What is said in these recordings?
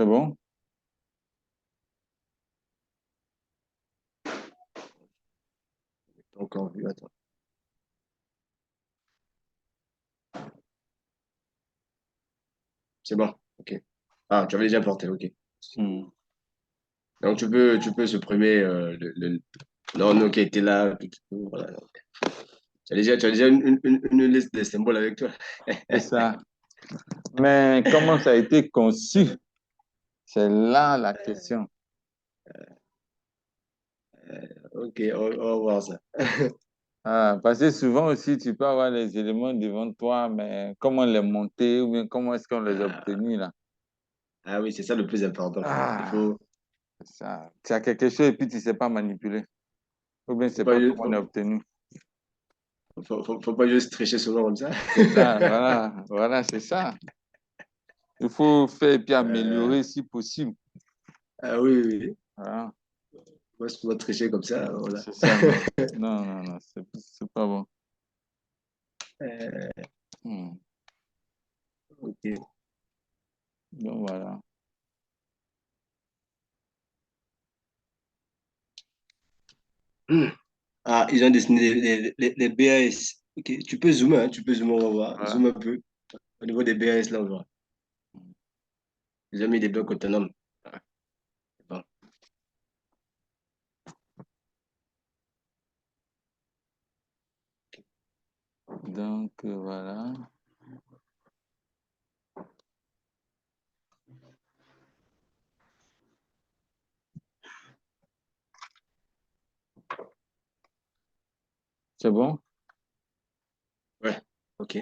C'est bon? Encore vu, attends. C'est bon, ok. Ah, tu avais déjà porté, ok. Hmm. Donc tu peux supprimer non, non, qui était là. Voilà. Tu as déjà une liste de symboles avec toi. C'est ça. Mais comment ça a été conçu? C'est là la question. Ok, on va voir ça. Ah, parce que souvent aussi, tu peux avoir les éléments devant toi, mais comment les monter ou bien comment est-ce qu'on les a Ah, obtenus là? ah oui, c'est ça le plus important. Il Ah, faut, c'est ça. Tu as quelque chose et puis tu ne sais pas manipuler. Ou bien faut c'est pas, pas juste- comment on a obtenu. faut pas juste tricher souvent comme ça. C'est ça, voilà, voilà, c'est ça. Il faut faire et puis Euh, améliorer si possible. ah oui, oui, oui. Voilà, Faut pas tricher comme ça, voilà. c'est ça, non. Non, non, non, c'est pas bon. Euh, Hmm. ok. Donc voilà. Ah, ils ont dessiné les BAS. Ok, tu peux zoomer, hein, tu peux zoomer, on va voir. Voilà. Zoom un peu. Au niveau des BAS, là, on voit. Ils ont mis des blocs autonomes. Ah, c'est bon. Donc voilà. C'est bon? Ouais, ok.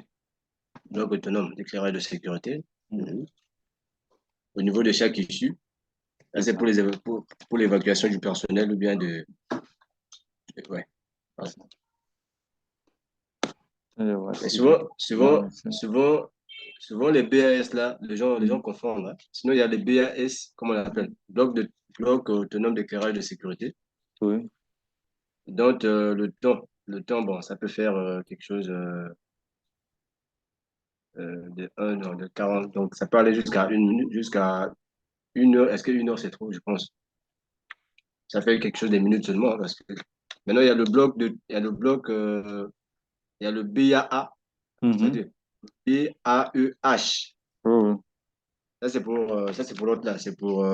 Bloc autonome d'éclairage de sécurité. Hmm. Mhm. Au niveau de chaque issue, là, C'est c'est ça. pour l'évacuation du personnel ou bien ouais. Voilà. Le Mais voici. souvent, Non, souvent, les BAS, là, les gens hmm. confondent, hein. Sinon, il y a les BAS, comment on l'appelle? Bloc autonome d'éclairage de sécurité. Oui. Donc, le temps, bon, ça peut faire quelque chose de 1 heure, de 40. Donc, ça peut aller jusqu'à 1 minute, jusqu'à 1 heure. Est-ce que 1 heure, c'est trop? Je pense. Ça fait quelque chose des minutes seulement, hein, parce que maintenant, il y a le BAA, Mhm. c'est-à-dire BAEH. Oui, oui. Ça, c'est pour l'autre là. C'est pour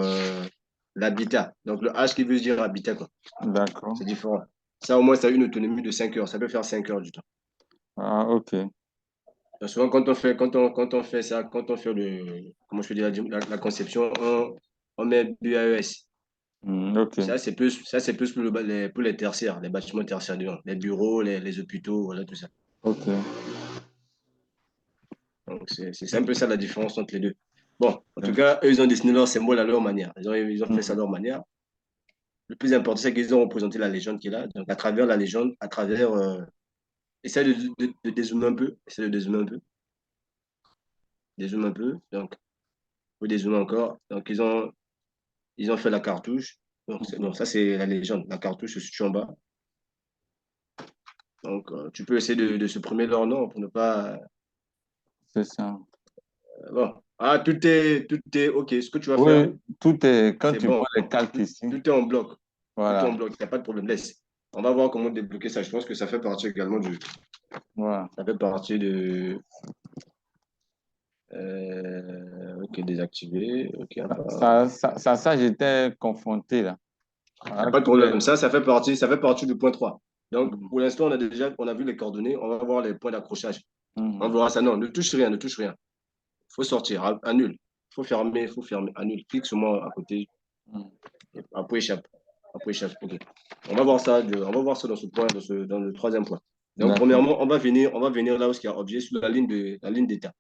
l'habitat. Donc, le H qui veut dire habitat, quoi. D'accord. C'est différent. Ça, au moins, ça a une autonomie de 5 heures. Ça peut faire 5 heures du temps. Ah, ok. Donc, souvent, quand on fait ça, quand on fait comment je peux dire, la conception, on met BAES. Hmm, ok. Ça, c'est plus pour les tertiaires, les bâtiments tertiaires, disons, les bureaux, les hôpitaux, voilà, tout ça. Ok. Donc, c'est un peu ça la différence entre les deux. Bon, en tout Ok. cas, eux, ils ont dessiné leur symbole à leur manière. Ils ont fait ça à Hmm. leur manière. Le plus important, c'est qu'ils ont représenté la légende qui est là. Donc, à travers la légende, essaie de dézoomer un peu. Essaie de dézoomer un peu. Dézoome un peu. Donc, faut dézoomer encore. Donc, ils ont fait la cartouche. Donc, ça, c'est la légende. La cartouche se situe en bas. Donc, tu peux essayer de supprimer leur nom pour ne pas. C'est ça. Bon. Ah, tout est OK. Ce que tu vas faire, Oui, tout est, quand c'est tu vois bon. les calques Tout, ici, tout est en bloc. Tout est en voilà, bloc. Il n'y a pas de problème. Laisse. On va voir comment débloquer ça. Je pense que ça fait partie également du. voilà. Ça fait partie de. OK, désactiver. OK, Ça, j'étais confronté là. il n'y a Voilà, pas de tous les- problème. Ça fait partie du point 3. Donc, Mhm. pour l'instant, on a vu les coordonnées. On va voir les points d'accrochage. On Mhm. verra ça. Non, ne touche rien, ne touche rien. Il faut sortir. Annule. Il faut fermer. Annule. Clique sur moi à côté. Mhm. Après, échappe. Après, échappe. OK. On va voir ça dans ce point, dans le troisième point. Donc, D'accord. premièrement, on va venir là où il y a objet sur la ligne d'état.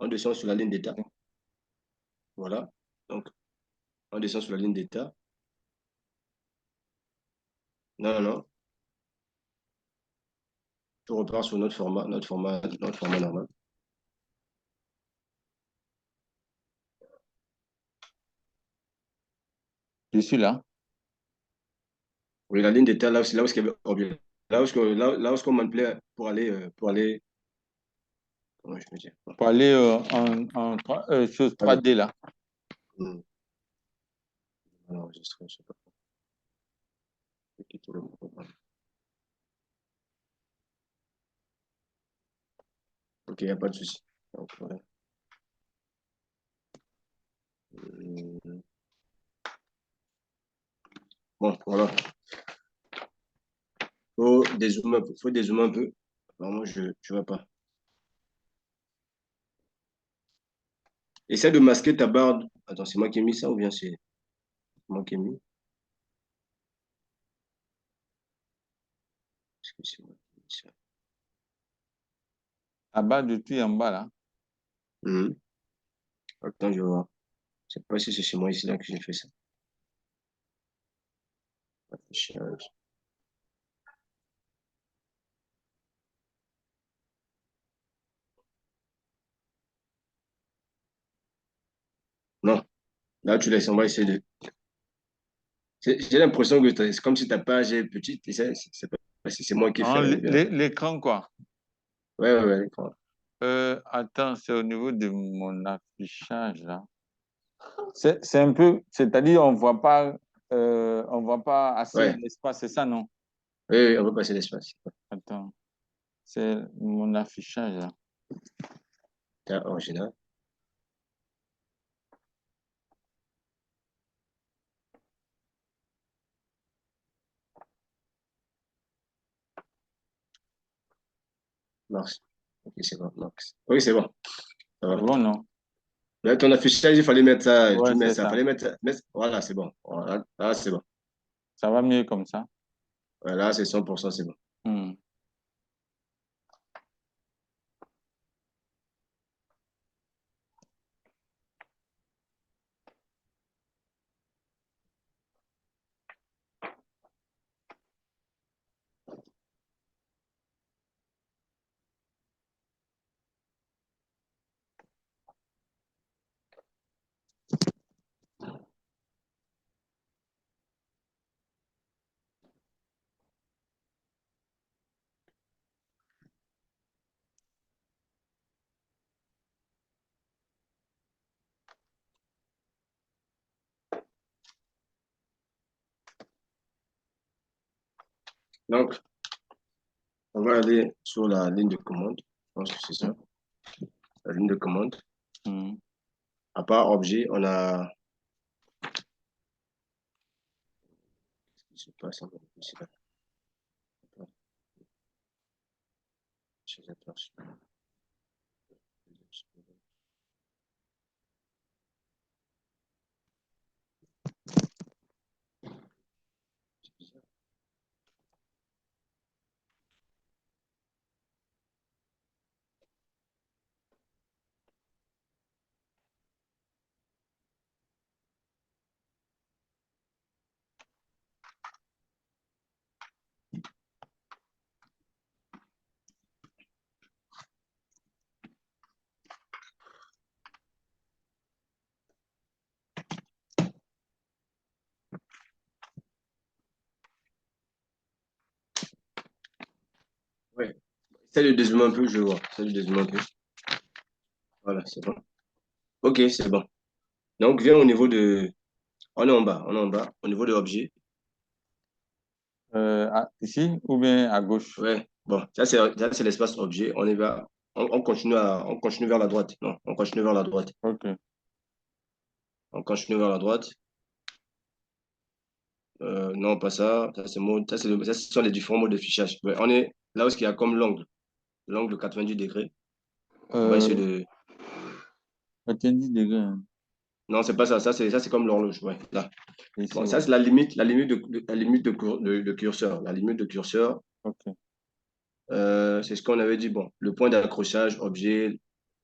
On descend sur la ligne d'état. Voilà. Donc, on descend sur la ligne d'état. Non, non, non. On repart sur notre format normal. Je suis là. Oui, la ligne d'état, là, c'est là où il y avait objet. Là où on manipulait pour aller, comment je peux dire? Pour aller chose Allez. 3D là. Enregistré, je sais pas. Quitter le programme. Ok, il n'y a pas de souci. Donc, voilà. Bon, voilà. Faut dézoomer un peu. Vraiment, je ne vois pas. Essaie de masquer ta barre. Attends, c'est moi qui ai mis ça ou bien c'est moi qui ai mis? Est-ce que c'est moi qui ai mis ça? À bas du tout en bas, là. Mhm. Attends, je vais voir. Je sais pas si c'est chez moi ici là que j'ai fait ça. Affichage. Non, là tu laisses. On va essayer de. J'ai l'impression que c'est comme si ta page est petite. Et c'est pas si c'est moi qui ai Ah, fait bien. l'écran, quoi. Ouais, ouais, ouais. D'accord. Attends, c'est au niveau de mon affichage, là. C'est un peu, c'est-à-dire, on voit pas assez Ouais, l'espace, c'est ça, non? oui, oui, on va passer l'espace. Attends, c'est mon affichage, là. T'as original. Max. Ok, c'est bon, Max. Oui, c'est bon. Ça C'est va. bon, non? Là, ton affichage, il fallait mettre ça. Ouais, Tu mets c'est ça. ça. Fallait mettre, voilà, c'est bon. Voilà, là, c'est bon. Ça va mieux comme ça. Voilà, c'est 100%, c'est bon. Hmm. Donc, on va aller sur la ligne de commande. Je pense que c'est ça. La ligne de commande. Hmm. À part objet, on a. Qu'est-ce qui se passe encore ici, là? Ouais. Essaye de dézoomer un peu, je vois. Essaye de dézoomer un peu. Voilà, c'est bon. Ok, c'est bon. Donc, viens au niveau de. On est en bas, on est en bas. Au niveau de l'objet. Ici ou bien à gauche? Ouais. Bon, ça, c'est l'espace objet. On y va. On continue vers la droite. Non, on continue vers la droite. Ok. On continue vers la droite. Non, pas ça. Ça, ce sont les différents modes de fichage. Ouais, on est là où il y a comme l'angle de 90 degrés. On va essayer Euh, de. 90 degrés, hein. Non, c'est pas ça. Ça, c'est comme l'horloge. Ouais, là. Ici, Bon, ça, ouais. c'est la limite de curseur. La limite de curseur, Ok. c'est ce qu'on avait dit. Bon, le point d'accrochage, objet,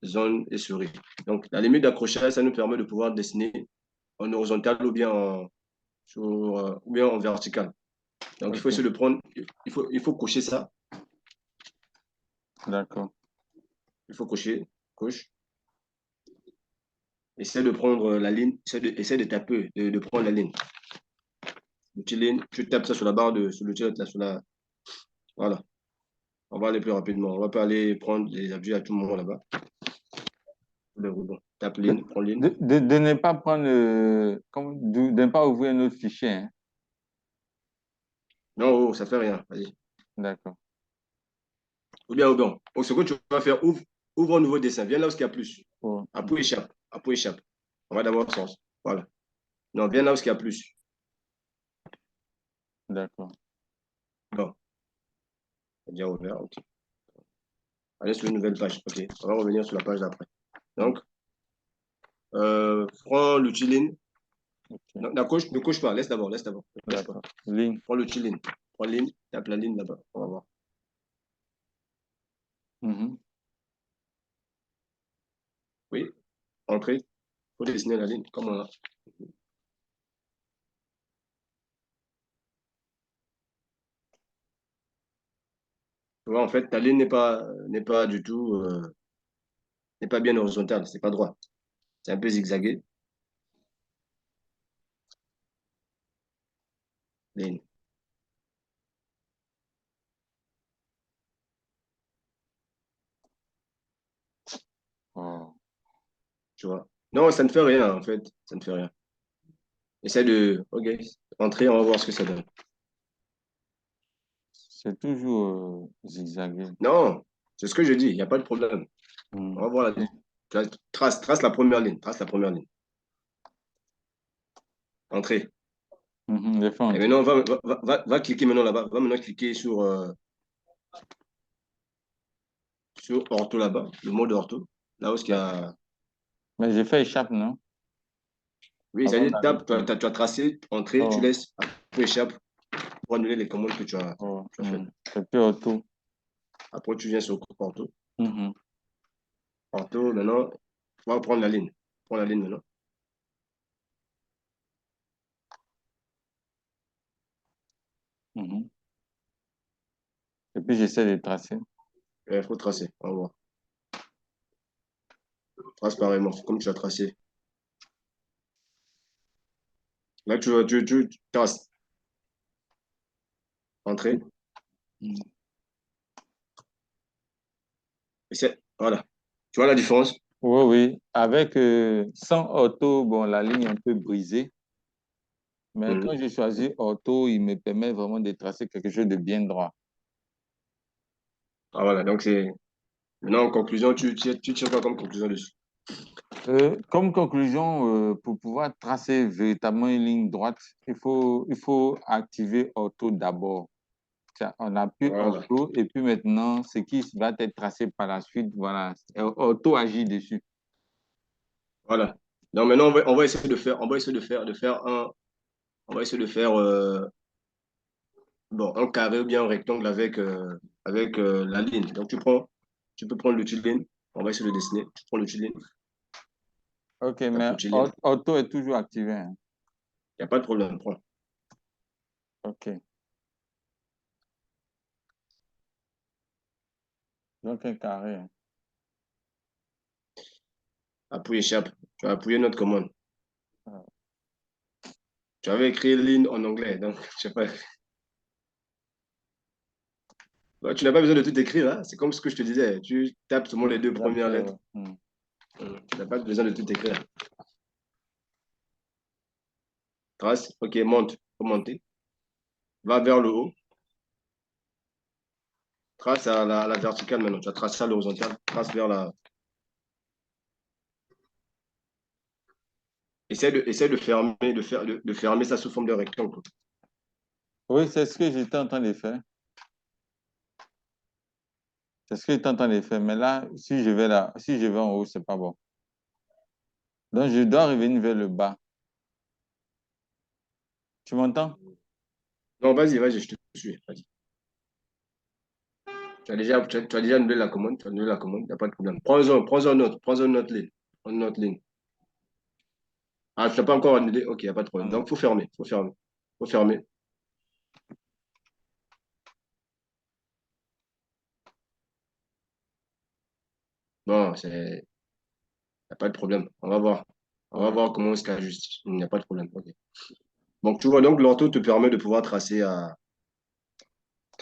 zone et souris. Donc, la limite d'accrochage, ça nous permet de pouvoir dessiner en horizontal ou bien en vertical. Donc, il faut essayer Ok. de prendre, il faut cocher ça. D'accord. Il faut cocher, coche. Essaie de prendre la ligne, essaie de taper, de prendre la ligne. L'outil ligne, tu tapes ça sur la barre sur l'outil, là, voilà. On va aller plus rapidement. On va pas aller prendre les objets à tout moment là-bas. Le ruban. Tape ligne, prends ligne. De ne pas prendre, de ne pas ouvrir un autre fichier, hein. Non, oh, ça fait rien. Vas-y. D'accord. Ou bien. Donc, ce que tu vas faire, ouvre un nouveau dessin. Viens là où il y a plus. Oh, Appuie échappe. Appuie échappe. On va d'abord sens. Voilà. Non, viens là où il y a plus. d'accord. Non. C'est bien ouvert. OK. Allez sur une nouvelle page. OK. On va revenir sur la page d'après. Mm. Donc, prends l'outil ligne. Ok. Non, ne couche pas. Laisse d'abord. Laisse d'abord. Ne couche pas. D'accord. Ligne. Prends l'outil ligne. Prends ligne. Tape la ligne là-bas. On va voir. Mhm. Oui. Entrée. Il faut dessiner la ligne. Comme on a. Tu vois, en fait, ta ligne n'est pas du tout, n'est pas bien horizontale. C'est pas droit. C'est un peu zigzagué. Ligne. Oh. Tu vois. Non, ça ne fait rien, en fait. Ça ne fait rien. Essaie de, OK, entrer, on va voir ce que ça donne. C'est toujours zigzagué. Non, c'est ce que je dis, il n'y a pas de problème. On Mm. va voir la ligne. Trace la première ligne. Trace la première ligne. Entrée. Mhm. J'ai fait Et entrer. maintenant, va cliquer maintenant là-bas. Va maintenant cliquer sur ortho là-bas, le mode ortho. Là où il y a. Mais j'ai fait échappe, non? Oui, ça Avant dit, tape, d'aller. tu as tracé, entrée, tu Oh, laisses, après échappe pour annuler les commandes que oh. tu as faites. Mm. C'est plus auto. Après, tu viens sur ortho. Mhm. Ortho, maintenant, on va prendre la ligne. Prends la ligne maintenant. Mhm. Et puis j'essaie de tracer. Il faut tracer. On va voir. Trace pareillement, comme tu as tracé. Là, tu traces. Entrée. Mm. Voilà. Tu vois la différence? Oui, oui. Avec sans auto, bon, la ligne est un peu brisée. Mais Mhm. quand j'ai choisi auto, il me permet vraiment de tracer quelque chose de bien droit. Ah, voilà. Donc, c'est. Maintenant, en conclusion, tu tires quoi comme conclusion dessus? Comme conclusion, pour pouvoir tracer véritablement une ligne droite, il faut activer auto d'abord. On appuie Voilà. auto et puis maintenant, ce qui va être tracé par la suite, voilà, auto agit dessus. Voilà. Donc, maintenant, on va essayer de faire, de faire on va essayer de faire, bon, un carré ou bien un rectangle avec la ligne. Donc, tu peux prendre l'outil ligne. On va essayer de dessiner. Tu prends l'outil ligne, OK, ta mais l'outil ligne. auto est toujours activé, hein. Il n'y a pas de problème. Prends. OK. Donc, un carré, hein. Appuie échappe. Tu as appuyé notre commande. Ah, Tu avais écrit ligne en anglais. Donc, je sais pas. Ouais, tu n'as pas besoin de tout écrire, hein. C'est comme ce que je te disais. Tu tapes seulement les deux premières j'appelle, lettres. ouais. Hmm. Tu n'as pas besoin de tout écrire. Trace. OK, monte. Faut monter. Va vers le haut. Trace à la verticale maintenant. Tu as tracé à l'horizontale. Trace vers la. Essaie de fermer, de fermer ça sous forme de rectangle. Oui, c'est ce que j'étais en train de faire. C'est ce que j'étais en train de faire. Mais là, si je vais là, si je vais en haut, c'est pas bon. Donc, je dois revenir vers le bas. Tu m'entends? Non, vas-y, je te suis. Vas-y. Tu as déjà annulé la commande. Tu as annulé la commande. Il n'y a pas de problème. Prends un autre ligne. Prends une autre ligne. Ah, tu n'as pas encore annulé? OK, il n'y a pas de Non, problème. non. Donc, il faut fermer. Faut fermer. Faut fermer. Bon, il n'y a pas de problème. On va voir. On va Ouais. voir comment on se juste. Il n'y a pas de problème. OK. Donc, tu vois, donc l'ortho te permet de pouvoir tracer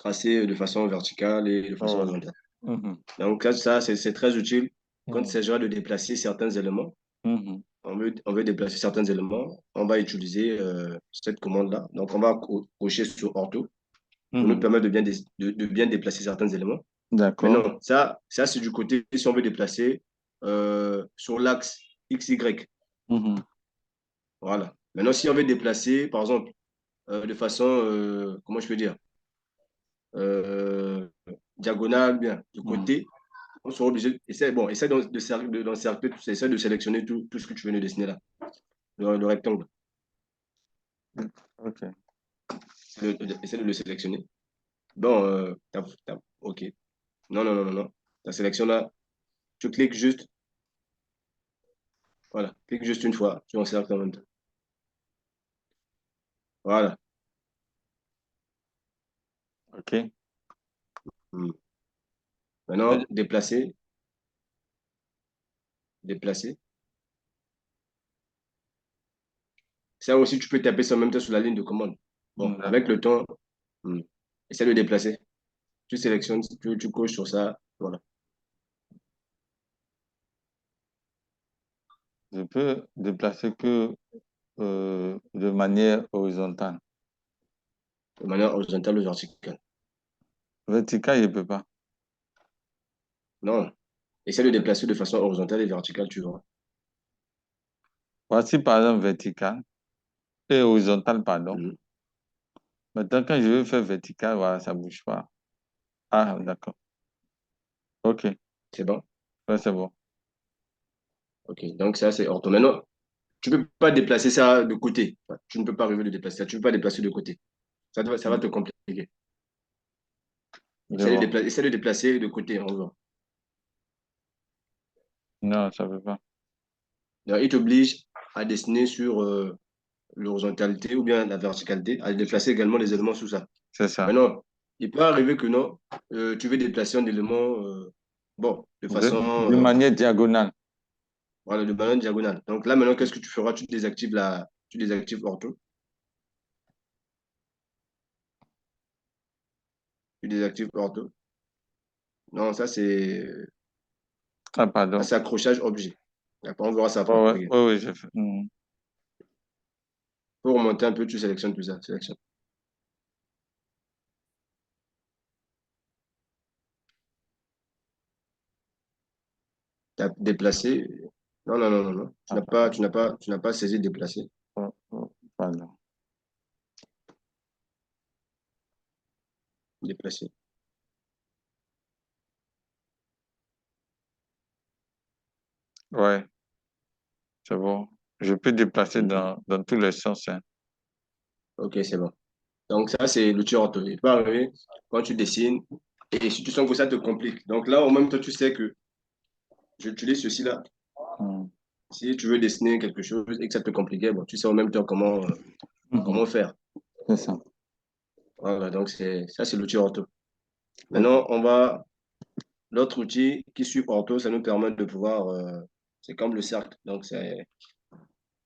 de façon verticale et de façon Ouais. horizontale. Mhm. Donc, ça, c'est très utile. quand il s'agira de déplacer certains éléments, Mhm. on veut déplacer certains éléments, on va utiliser cette commande-là. Donc, on va cocher sur ortho pour nous Mhm. permettre de bien déplacer certains éléments. D'accord. Maintenant, ça c'est du côté si on veut déplacer sur l'axe XY. Mhm. Voilà. Maintenant, si on veut déplacer, par exemple, de façon, comment je peux dire, euh, diagonale, bien, de Mhm. côté, on sera obligé, essaie d'encercler, essaie de sélectionner tout ce que tu viens de dessiner là, le rectangle. OK. Essaie de le sélectionner. Bon, OK. Non, non, non, non, non. Ta sélection là, tu cliques juste, voilà, clique juste une fois, tu encercles en même temps. Voilà. OK. Hmm. Maintenant, déplacer, déplacer. Ça aussi, tu peux taper ça en même temps sur la ligne de commande. Bon, avec D'accord. le temps, hmm, essaie de déplacer. Tu sélectionnes, tu coches sur ça. Voilà. Je peux déplacer que de manière horizontale. De manière horizontale ou verticale. Verticale, je ne peux pas. Non. Essaie de déplacer de façon horizontale et verticale, tu vois. Voici par exemple verticale et horizontale, pardon. Hmm. Maintenant, quand je veux faire vertical, voilà, ça ne bouge pas. Ah, d'accord. OK. C'est bon? Ouais, c'est bon. OK. Donc, ça, c'est ortho. Maintenant, tu ne peux pas déplacer ça de côté. Tu ne peux pas arriver de déplacer ça. Tu ne peux pas déplacer de côté. Ça va te compliquer. Je vois. Essaie de déplacer de côté, en gros. Non, ça ne peut pas. Donc, il t'oblige à dessiner sur l'horizontalité ou bien la verticalité, à déplacer également les éléments sous ça. C'est ça. Maintenant, il peut arriver que non, tu veux déplacer un élément, bon, de façon, De manière diagonale. voilà, de manière diagonale. Donc là, maintenant, qu'est-ce que tu feras? Tu désactives ortho, tu désactives ortho. Non, Ah, ça, pardon. c'est accrochage objet. D'accord, on verra ça après. Ouais, ouais, Ok. ouais, ouais, j'ai fait. Mhm. Pour remonter un peu, tu sélectionnes tout ça. Sélectionne. Tu as déplacé. Non, non, non, non, non. Ah, pardon. Tu n'as pas saisi déplacer. Oh, oh, pardon. Déplacer. Ouais, c'est bon. Je peux déplacer Mhm. dans tous les sens, hein. Ok, c'est bon. Donc, ça, c'est l'outil ortho. Il peut arriver quand tu dessines et si tu sens que ça te complique. Donc, là, en même temps, tu sais que j'utilise ceci là. Mhm. Si tu veux dessiner quelque chose et que ça te compliquait, bon, tu sais en même temps Mhm. comment faire. C'est ça. Voilà, donc ça, c'est l'outil ortho. OK. Maintenant, l'autre outil qui suit ortho, ça nous permet de pouvoir, c'est comme le cercle. Donc,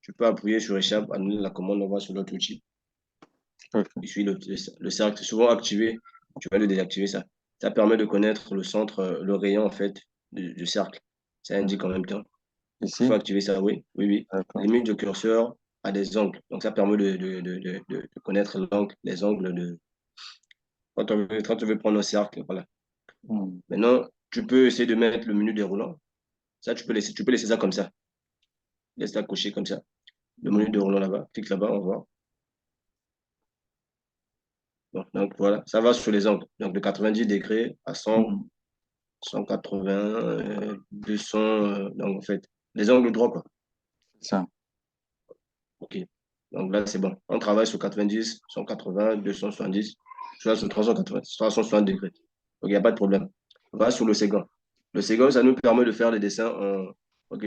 tu peux appuyer sur échappe, annuler la commande, on va sur l'autre outil. OK. Il suit le cercle, souvent activé. Tu vas le désactiver ça. Ça permet de connaître le centre, le rayon en fait du cercle. Ça indique en même temps. Il faut Ici? activer ça, oui. Oui, oui. D'accord. Limite de curseur à des angles. Donc ça permet de connaître l'angle, les angles quand tu veux prendre un cercle. Voilà. Mhm. Maintenant, tu peux essayer de mettre le menu déroulant. Ça, tu peux laisser ça comme ça. Laisse ça cocher comme ça. Le menu Mhm. déroulant là-bas. Clique là-bas, on voit. Bon, donc voilà, ça va sur les angles. Donc de 90 degrés à 100, Mhm. 180, 200. Donc en fait, les angles droits, quoi. C'est ça. OK. Donc là, c'est bon. On travaille sur 90, 180, 270, sur 380, 360 degrés. Donc il n'y a pas de problème. On va sur le second. Le second, ça nous permet de faire des dessins en. OK.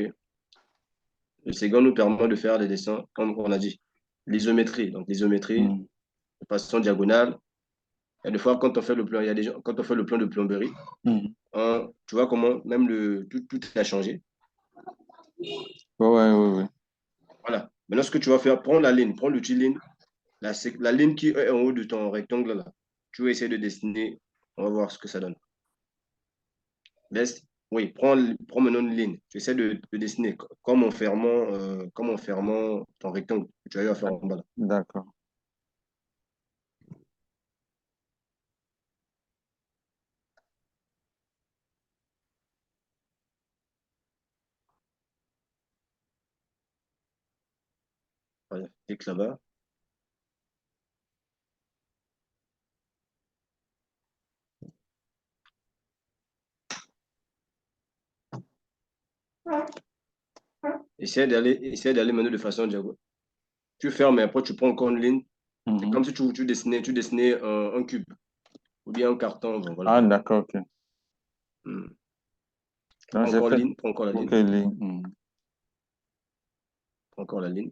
Le second nous permet de faire des dessins, comme on a dit, l'isométrie. Donc l'isométrie, Mhm. de façon diagonale. Il y a des fois, quand on fait le plan, il y a des gens, quand on fait le plan de plomberie, Mhm. tu vois comment même tout a changé. Ouais, ouais, ouais, ouais. Voilà. Maintenant, ce que tu vas faire, prends la ligne, prends l'outil ligne, la ligne qui est en haut de ton rectangle là. Tu vas essayer de dessiner. On va voir ce que ça donne. Laisse, Oui, prends maintenant une ligne. Tu essaies de dessiner comme en fermant ton rectangle que tu as eu à faire en bas là. D'accord. Voilà, clique là-bas. Essaie d'aller maintenant de façon diagonale. Tu fermes et après tu prends encore une ligne. C'est Mhm. comme si tu dessinais un cube ou bien un carton. Bon, voilà. Ah, d'accord, ok. Hmm. Donc, j'ai fait Prends encore la OK, ligne, ligne. Mhm. prends encore la ligne.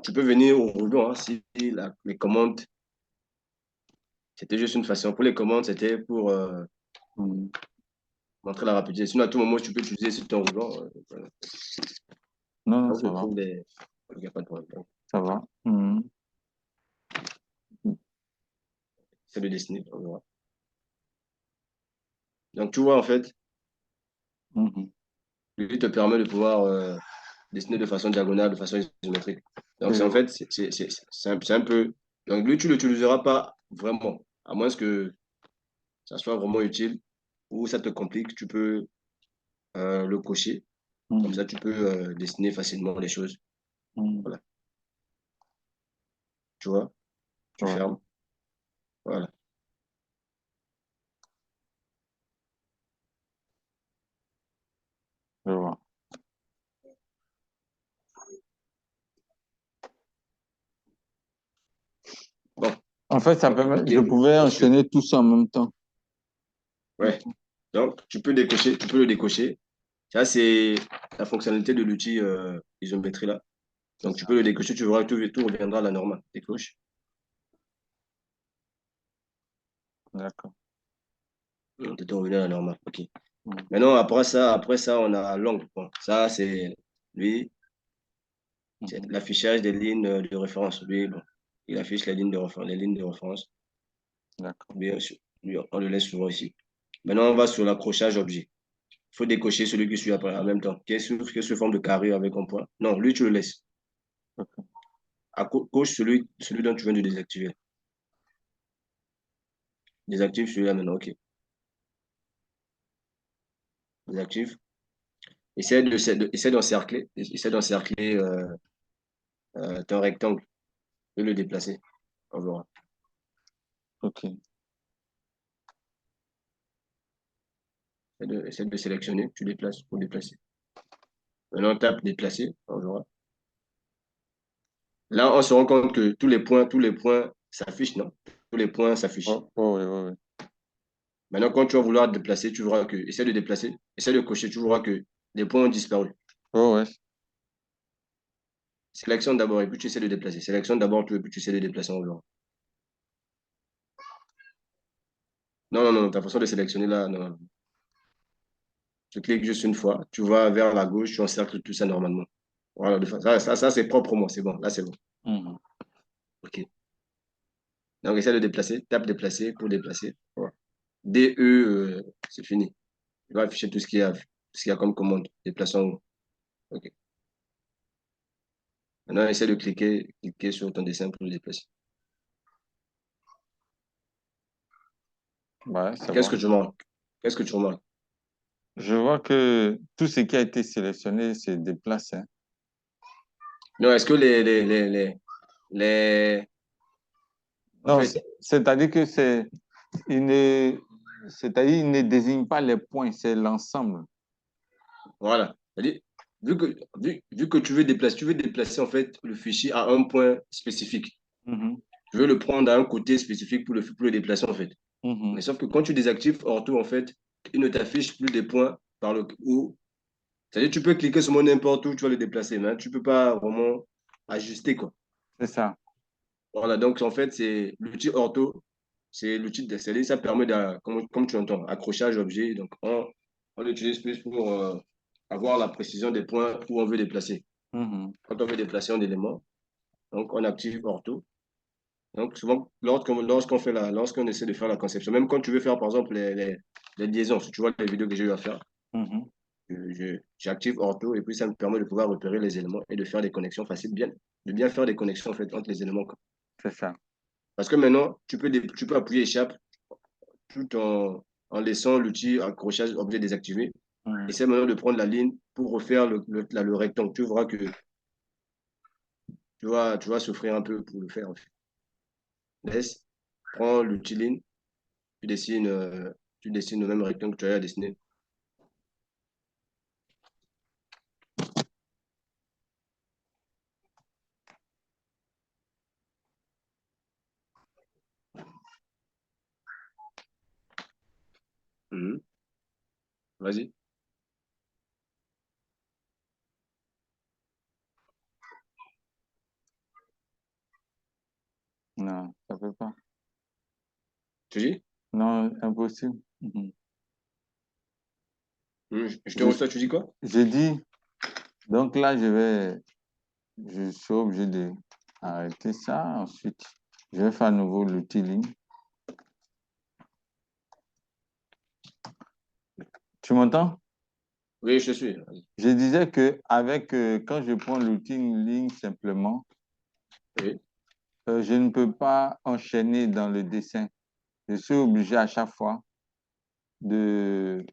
Tu peux venir au rouleau hein, si les commandes, c'était juste une façon. Pour les commandes, c'était pour Mhm. montrer la rapidité. Sinon, à tout moment, tu peux utiliser sur ton roulant. Voilà. Non, non, Là où ça tu va. trouves des. Il n'y a pas de problème. Ça va. Mhm. C'est de dessiner. On verra. Donc, tu vois, en fait, Mhm. lui te permet de pouvoir dessiner de façon diagonale, de façon isométrique. Donc, Et c'est en fait, c'est un peu. Donc, lui, tu ne l'utiliseras pas vraiment, à moins que ça soit vraiment utile ou ça te complique. Tu peux le cocher. Comme mhm. ça, tu peux dessiner facilement les choses. Mhm. Voilà. Tu vois, tu Ouais, fermes. Voilà. je vois. Bon, En fait, ça donc, permet, OK. je pouvais enchaîner tout ça en même temps. Ouais. Donc, tu peux le décocher. Ça, c'est la fonctionnalité de l'outil isométrie là. C'est Donc, tu ça. peux le décocher, tu verras que tout reviendra à la normale. Décoche. D'accord. Tout revient à la normale. OK. Mhm. Maintenant, après ça, on a l'angle. Bon, ça, c'est lui, c'est Mhm. l'affichage des lignes de référence. Lui, bon, il affiche les lignes de référence. D'accord. Bien sûr. Lui, on le laisse souvent ici. Maintenant, on va sur l'accrochage objet. Il faut décocher celui qui suit après en même temps. Qui est sous forme de carré avec un point. Non, lui, tu le laisses. Ok. Coche celui dont tu viens de désactiver. Désactive celui-là maintenant. OK. Désactive. Essaie d'encercler ton rectangle et le déplacer. On verra. Ok. Essaie de sélectionner. Tu déplaces pour déplacer. Maintenant, on tape déplacer. On verra. Là, on se rend compte que tous les points s'affichent, non? Tous les points s'affichent. Oh, oh, oui, oui, oui. Maintenant, quand tu vas vouloir déplacer, tu verras que, essaie de déplacer, essaie de cocher, tu verras que les points ont disparu. Oh, ouais. Sélectionne d'abord et puis tu essaies de déplacer. Sélectionne d'abord tout et puis tu essaies de déplacer en verra. Non, non, non, ta façon de sélectionner là, non, non. Tu cliques juste une fois, tu vas vers la gauche, tu encercles tout ça normalement. Voilà, ça c'est propre pour moi, c'est bon, là c'est bon. Mhm. OK. Donc essaie de déplacer, tape déplacer pour déplacer. Voilà. DE, c'est fini. Il va afficher tout ce qu'il y a comme commande. Déplaçant en haut. OK. Maintenant, essaie de cliquer sur ton dessin pour le déplacer. Ouais, c'est Qu'est-ce bon. que tu remarques? Qu'est-ce que tu remarques? Je vois que tout ce qui a été sélectionné se déplace, hein. Non, est-ce que les... En Non, fait, c'est-à-dire que il ne, c'est-à-dire, il ne désigne pas les points, c'est l'ensemble. voilà. C'est-à-dire, vu que tu veux déplacer en fait le fichier à un point spécifique. Mhm. Tu veux le prendre à un côté spécifique pour le déplacer en fait. Mhm. Mais sauf que quand tu désactives Ortho, en fait, il ne t'affiche plus des points par le où. C'est-à-dire, tu peux cliquer sur mon n'importe où, tu vas le déplacer, mais tu ne peux pas vraiment ajuster, quoi. C'est ça. Voilà, donc en fait, c'est l'outil Ortho, c'est l'outil de c'est-à-dire, ça permet de, comme tu entends, accrochage objet. Donc, on l'utilise plus pour avoir la précision des points où on veut déplacer. Quand on veut déplacer un élément, donc on active ortho. Donc souvent, lorsqu'on essaie de faire la conception, même quand tu veux faire par exemple les liaisons, si tu vois les vidéos que j'ai eu à faire, j'active ortho et puis ça me permet de pouvoir repérer les éléments et de faire des connexions faciles, de bien faire des connexions en fait, entre les éléments. C'est ça. Parce que maintenant, tu peux appuyer échappe tout en laissant l'outil accrochage objet désactivé. Essaie maintenant de prendre la ligne pour refaire le rectangle. Tu verras que tu vas souffrir un peu pour le faire. En fait. Laisse, prends l'outil ligne, tu dessines le même rectangle que tu as dessiné. Vas-y. Non, ça peut pas. Tu dis? Non, impossible. Je te reçois, tu dis quoi? J'ai dit, donc là, je suis obligé de arrêter ça. Ensuite, je vais faire à nouveau l'outil ligne. Tu m'entends? Oui, je te suis. Je disais que avec quand je prends l'outil ligne simplement, Oui. je ne peux pas enchaîner dans le dessin. Je suis obligé à chaque fois de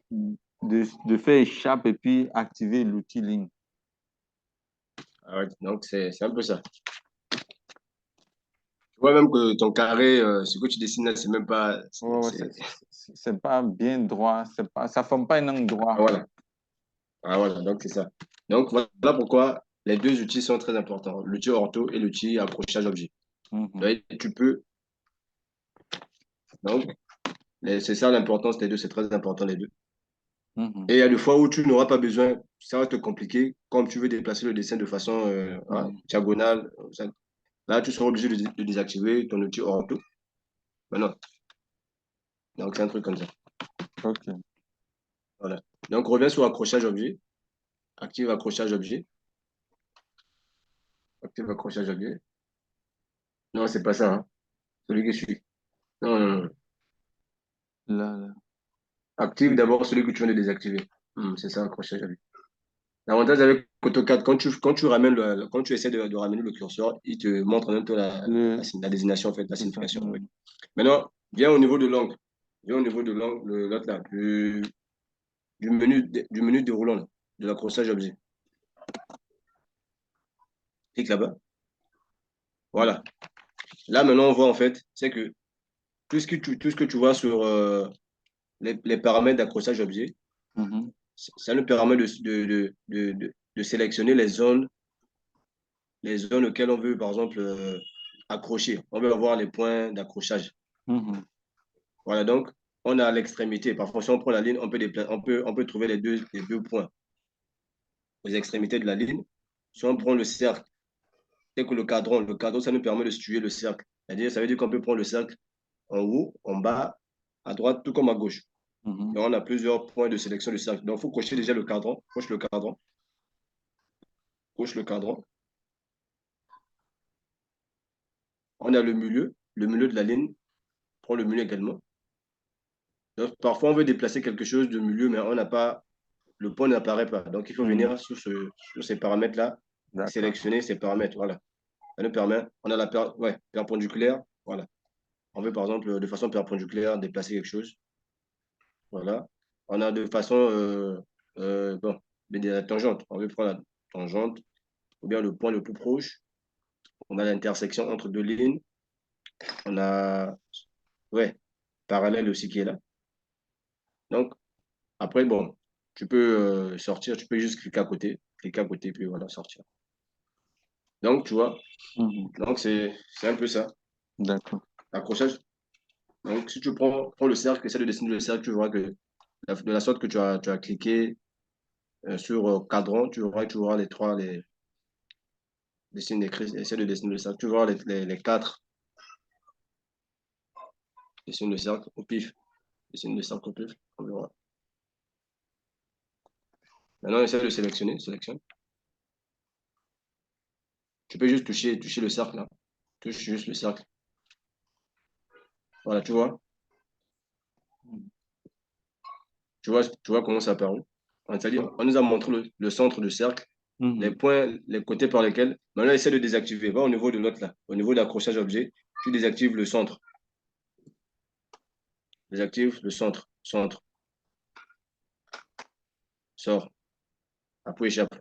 faire échappe et puis activer l'outil ligne. Ah ouais, donc, c'est un peu ça. Tu vois même que ton carré, ce que tu dessines là, c'est même pas. Ouais, ouais, c'est pas bien droit, ça forme pas un angle Ah, droit. voilà. Ah, voilà, donc c'est ça. Donc voilà pourquoi les deux outils sont très importants, l'outil ortho et l'outil accrochage objet. Mhm, Donc, tu peux. Donc, c'est ça l'importance des deux, c'est très important les deux. mhm, Et il y a des fois où tu n'auras pas besoin, ça va te compliquer, comme tu veux déplacer le dessin de façon mhm. diagonale. Là, tu seras obligé de désactiver ton outil ortho. Maintenant, donc c'est un truc comme ça. Ok. Voilà. Donc, reviens sur accrochage objet. Active accrochage objet. Active accrochage objet. Non, c'est pas ça, hein. Celui que je suis. Non, non, non. Là, là. Active d'abord celui que tu viens de désactiver. C'est ça, accrochage objet. L'avantage avec AutoCAD, quand tu ramènes quand tu essaies de ramener le curseur, il te montre en même temps Le, la désignation, en fait, la c'est ça. signification. Oui. Maintenant, viens au niveau de l'angle. Viens au niveau de l'angle, l'autre là, du menu déroulant, là, de l'accrochage objet. Clique là-bas. Voilà. Là, maintenant, on voit en fait, c'est que tout ce que tu vois sur les paramètres d'accrochage objet, Mhm, ça nous permet de sélectionner les zones auxquelles on veut, par exemple, accrocher. On veut avoir les points d'accrochage. mhm, Voilà, donc, on a à l'extrémité. Parfois, si on prend la ligne, on peut trouver les deux points aux extrémités de la ligne. Si on prend le cercle, c'est que le cadran, ça nous permet de situer le cercle. C'est-à-dire, ça veut dire qu'on peut prendre le cercle en haut, en bas, à droite, tout comme à gauche. mhm, Donc, on a plusieurs points de sélection du cercle. Donc, il faut cocher déjà le cadran. Coche le cadran. On a le milieu de la ligne. Prends le milieu également. Donc, parfois, on veut déplacer quelque chose de milieu, mais on n'a pas, le point n'apparaît pas. Donc, il faut mhm. venir sur ces paramètres-là et D'accord. sélectionner ces paramètres. Voilà. Ça nous permet, on a ouais, perpendiculaire. Voilà. On veut, par exemple, de façon perpendiculaire, déplacer quelque chose. Voilà. On a de façon, bon, la tangente. On veut prendre la tangente ou bien le point le plus proche. On a l'intersection entre deux lignes. On a, ouais, parallèle aussi qui est là. Donc, après, bon, tu peux sortir, tu peux juste cliquer à côté, puis voilà, sortir. Donc, tu vois, Mhm. donc c'est un peu ça, D'accord. l'accrochage. Donc, si tu prends le cercle, essaie de dessiner le cercle, tu verras que de la sorte que tu as cliqué sur cadran, tu verras les signes écrits, essaie de dessiner le cercle, tu verras les quatre, dessine le cercle au pif, dessine le cercle au pif, on verra. Maintenant, essaie de sélectionner. Sélectionne. Tu peux juste toucher le cercle, là. Touche juste le cercle. Voilà, tu vois. Tu vois comment ça apparaît. C'est-à-dire, on nous a montré le centre du cercle, les Mhm. points, les côtés par lesquels. Maintenant, essaie de désactiver. Va au niveau de l'autre là. Au niveau de l'accrochage objet, tu désactives le centre. Désactive le centre. Centre. Sort. Après échappe.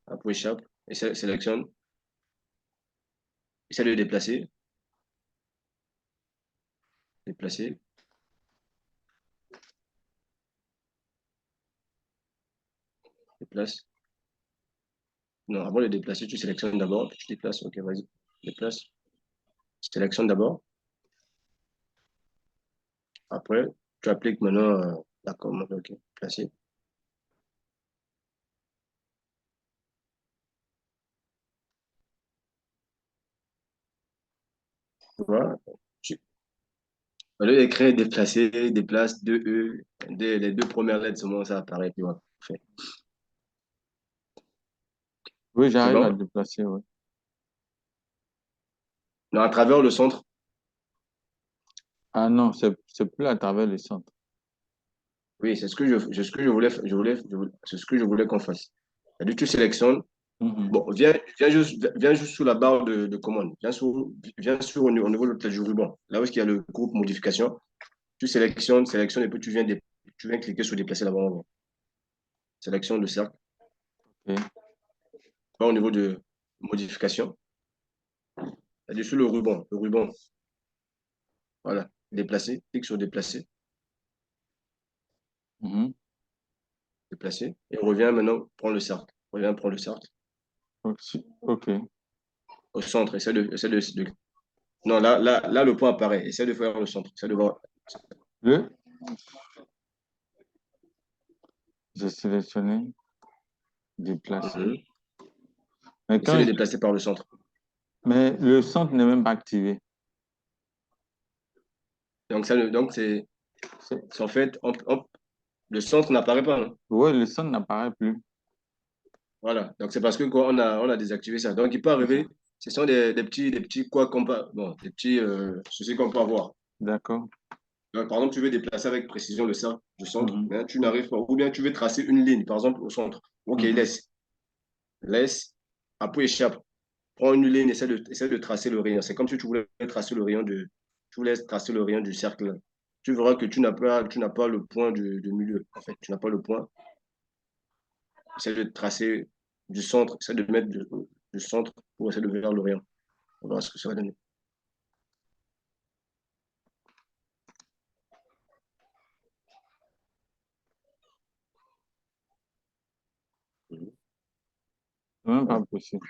Après échappe. Et sélectionne. Essaie de déplacer. Déplacer. Déplace. Non, avant de déplacer, tu sélectionnes d'abord. Puis tu déplaces. Ok, vas-y. Déplace. Sélectionne d'abord. Après, tu appliques maintenant la commande. Ok. Placer. Voilà. Au lieu d'écrire déplacer, déplace, deux E, les deux premières lettres, seulement ça apparaît. Tu vois. Fait. Oui, C'est j'arrive à bon? déplacer, oui. Non, à travers le centre. Ah non, c'est plus à travers le centre. Oui, c'est ce que c'est ce que je voulais qu'on fasse. C'est-à-dire, tu sélectionnes. Mhm. Bon, viens juste sous la barre de commande. Viens sur au niveau de du ruban. Là où il y a le groupe modification, tu sélectionnes et puis tu viens cliquer sur déplacer là-bas. Sélection de cercle. Ok. Va au niveau de modification. C'est-à-dire sur le ruban. Le ruban. Voilà. Déplacer. Clique sur déplacer. Mhm. Déplacer. Et on revient maintenant prendre le cercle. Reviens prendre le cercle. Ok. Au centre. Non, là, le point apparaît. Essaie de faire le centre. Essaie de voir. Le, j'ai sélectionné, déplacer. Mhm. Mais Essaie quand de je- déplacer par le centre. mais le centre n'est même pas activé. Donc c'est en fait, le centre n'apparaît pas. Non. Oui, le centre n'apparaît plus. Voilà. Donc c'est parce que quoi, on a désactivé ça. Donc il peut C'est ça. arriver, ce sont des petits quoi qu'on peut, bon, des petits soucis qu'on peut avoir. D'accord. Donc, par exemple, tu veux déplacer avec précision le cercle du centre, Mhm. mais tu n'arrives pas. Ou bien tu veux tracer une ligne, par exemple, au centre. Ok, Mhm. laisse, après échappe. Prends une ligne, essaie de tracer le rayon. C'est comme si tu voulais tracer le rayon tu voulais tracer le rayon du cercle. Tu verras que tu n'as pas le point du milieu. En fait, tu n'as pas le point. Essaie de tracer du centre, essaie de mettre du centre pour essayer de voir le rayon. On verra ce que ça va donner. Mhm. C'est même pas Voilà. possible.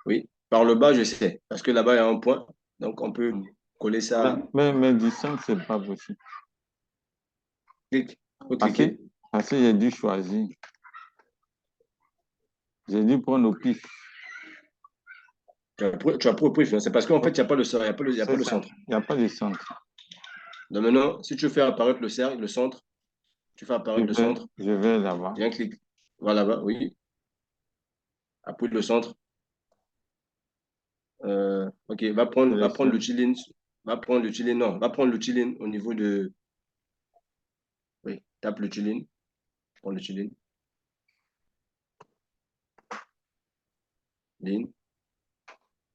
Oui, par le bas, je sais, parce que là-bas, il y a un point. Donc, on peut Mhm. coller ça. Mais du centre, c'est pas possible. Clique, faut Parce que, cliquer. parce que j'ai dû choisir. J'ai dû prendre au pif. Tu as pris au pif, hein. C'est parce qu'en fait, il n'y a pas le, il y a pas C'est le ça. centre. Il n'y a pas de centre. Donc maintenant, si tu fais apparaître le cercle, le centre, tu fais apparaître le centre, Je vais là-bas. viens clique. Voilà là-bas, oui. Appuie le centre. Ok, va prendre le Sélectionne. chilling. Non, va prendre le chilling au niveau de. Oui, tape le chilling. Prends le chilling. Ligne.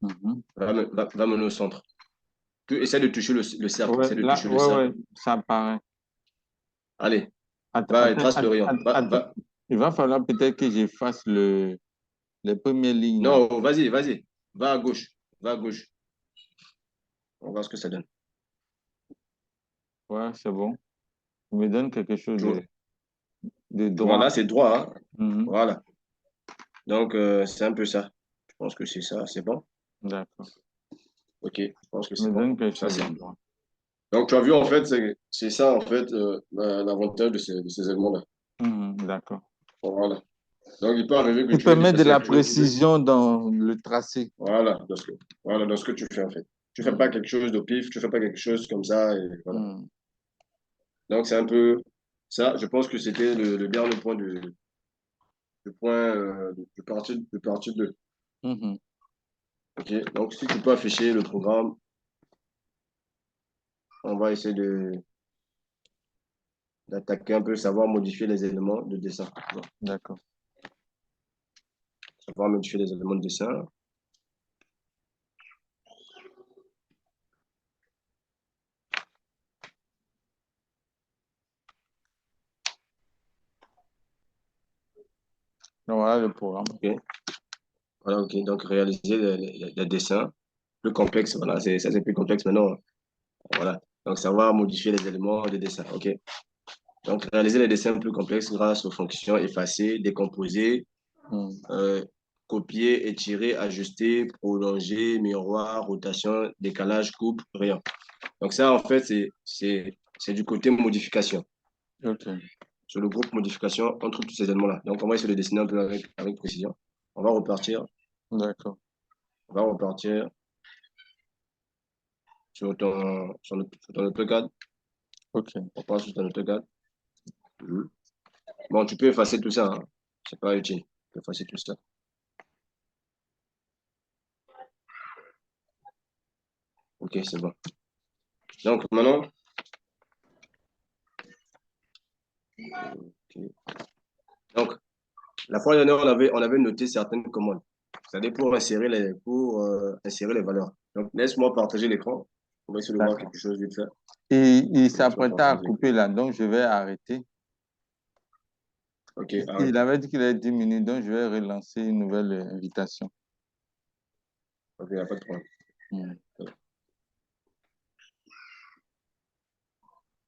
Mhm. Va mener au centre. Tu essaies de toucher le cercle. Ouais, Essaie de là, toucher le ouais, cercle. ouais, ça apparaît. Allez, va et trace le rayon. Attends. Il va falloir peut-être que j'efface les premières lignes là. Non, vas-y. Va à gauche. Va à gauche. On va voir ce que ça donne. Ouais, c'est bon. Il me donne quelque chose Tu vois, de tu vois droit. là, c'est droit, hein. Mhm. Voilà. Donc, c'est un peu ça. Je pense que c'est ça. C'est bon. D'accord. Ok, je pense que Il c'est me bon. donne quelque Ça, chose c'est. de droit. Donc, tu as vu, en fait, c'est ça, en fait, l'avantage de ces éléments-là. Mhm, d'accord. Voilà. Donc, il peut arriver que Il tu veux permet de déplacer la quelque chose. précision dans le tracé. Voilà, voilà, dans ce que tu fais, en fait. Tu fais pas Mhm. quelque chose de pif, tu fais pas quelque chose comme ça, et voilà. Mhm. Donc, c'est un peu. Ça, je pense que c'était le dernier point de point de partie 2. Mhm. OK? Donc, si tu peux afficher le programme, on va essayer d'attaquer un peu, savoir modifier les éléments de dessin. D'accord. Savoir modifier les éléments de dessin. Donc, voilà le programme. OK? Voilà, OK. Donc, réaliser les dessins plus complexes. Voilà, ça, c'est plus complexe maintenant. Voilà. Donc, savoir modifier les éléments de dessin. OK? Donc, réaliser les dessins plus complexes grâce aux fonctions effacer, décomposer, Mhm. copier, étirer, ajuster, prolonger, miroir, rotation, décalage, coupe, rayon. Donc ça, en fait, c'est du côté modification. OK. Sur le groupe modification, on trouve tous ces éléments-là. Donc on va essayer de dessiner un peu avec précision. On va repartir, D'accord. on va repartir sur ton AutoCAD. OK. On passe sur ton AutoCAD. Mhm. Bon, tu peux effacer tout ça, hein. C'est pas utile. Tu peux effacer tout ça. OK, c'est bon. Donc maintenant, ok. Donc, la fois dernière, on avait noté certaines commandes. C'est-à-dire pour insérer les valeurs. Donc, laisse-moi partager l'écran. On va essayer de voir D'accord. quelque chose vite fait. Et il Laisse-moi s'apprêtait à partager l'écran. couper là, donc je vais arrêter. OK, Il arrête. avait dit qu'il avait 10 minutes, donc je vais relancer une nouvelle invitation. OK, il n'y a pas de problème. Mhm.